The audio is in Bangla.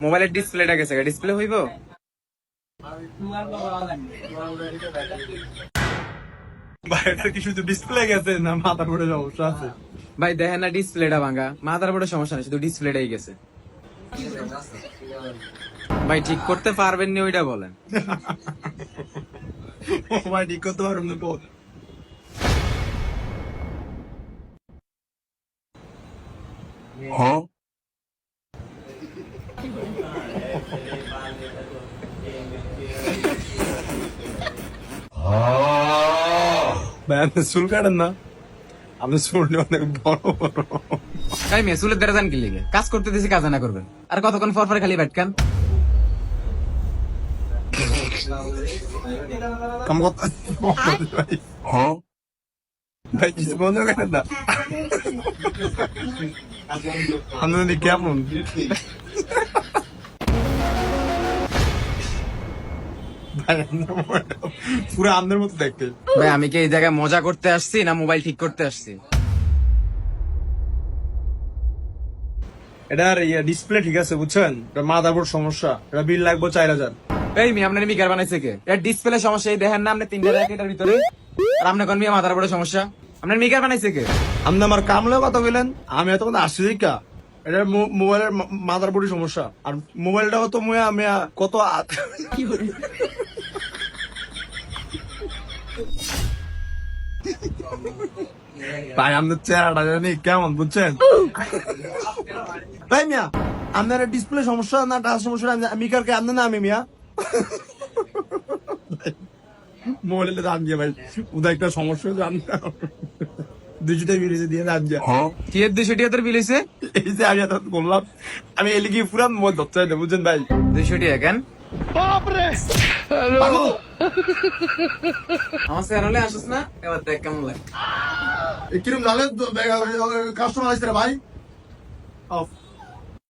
মোবাইলের ডিসপ্লেটা গেছে, ডিসপ্লে হইব? ভাই এটা কি শুধু ডিসপ্লে গেছে না মাথার পরে সমস্যা আছে? ভাই দেখেন না ডিসপ্লেটা ভাঙা, মাথার উপরে সমস্যা নেই, শুধু ডিসপ্লেটাই গেছে। ভাই ঠিক করতে পারবেন নি ওইটা বলেন। ভাই ঠিক করতে পারুন না বল। ভাই আপনি চুল কাটেন না? আপনি চুলটা অনেক বড় বড়। তাই মেয়ে চুলের দ্বারা জান কি লিগে? কাজ করতে দিছি কাজ না করবেন, আর কতক্ষণ পর পর খালি ব্যাটকান। কাম করতে ভাই কিছু বন্ধ করেন না। আপনি কেমন পুরো আমাদের মতো দেখতে। ভাই আমি কি এই জায়গায় মজা করতে আসছি না মোবাইল ঠিক করতে আসছি? এটার ডিসপ্লে ঠিক আছে বুঝছেন, মাদারবোর্ড সমস্যা, এটা বিল লাগবে 4000। এই মি আপনার মিকার বানাইছে কে? এর ডিসপ্লে সমস্যা, এই দেখেন না আপনি 3টা র্যাক এটার ভিতরে, আর আপনি কোন মিয়া মাথার বড় সমস্যা? আপনার মিকার বানাইছে কে? আপনি আমার কামলেও কথা বললেন, আমি এত কথা আসছি কা এটা মোবাইলের মাদারবোর্ডের সমস্যা, আর মোবাইলটা কত মেয়া কত ভাই আমাদের চেহারাটা জানি কেমন বুঝছেন? ভাই মিয়া আপনার ডিসপ্লে সমস্যা না টাচ সমস্যা, মিকারকে আপনি না আমি মিয়া মোবাইলের দাম দিয়ে ভাই ওদের একটা সমস্যা জান 200 টাকা বিল দিয়ে দাম যা কি এর 200 টাকা তোর বিল হইছে? এই যে আমি এত বললাম, আমি এলিগি পুরান মোবাইল ধরতে চাই না বুঝছেন ভাই। 200 টাকা কেন? পাগল। আমার চ্যানেলে আসিস না, এবার দেখ কেমন লাগে। কিরম জানেন কাস্টমার আসছে ভাই।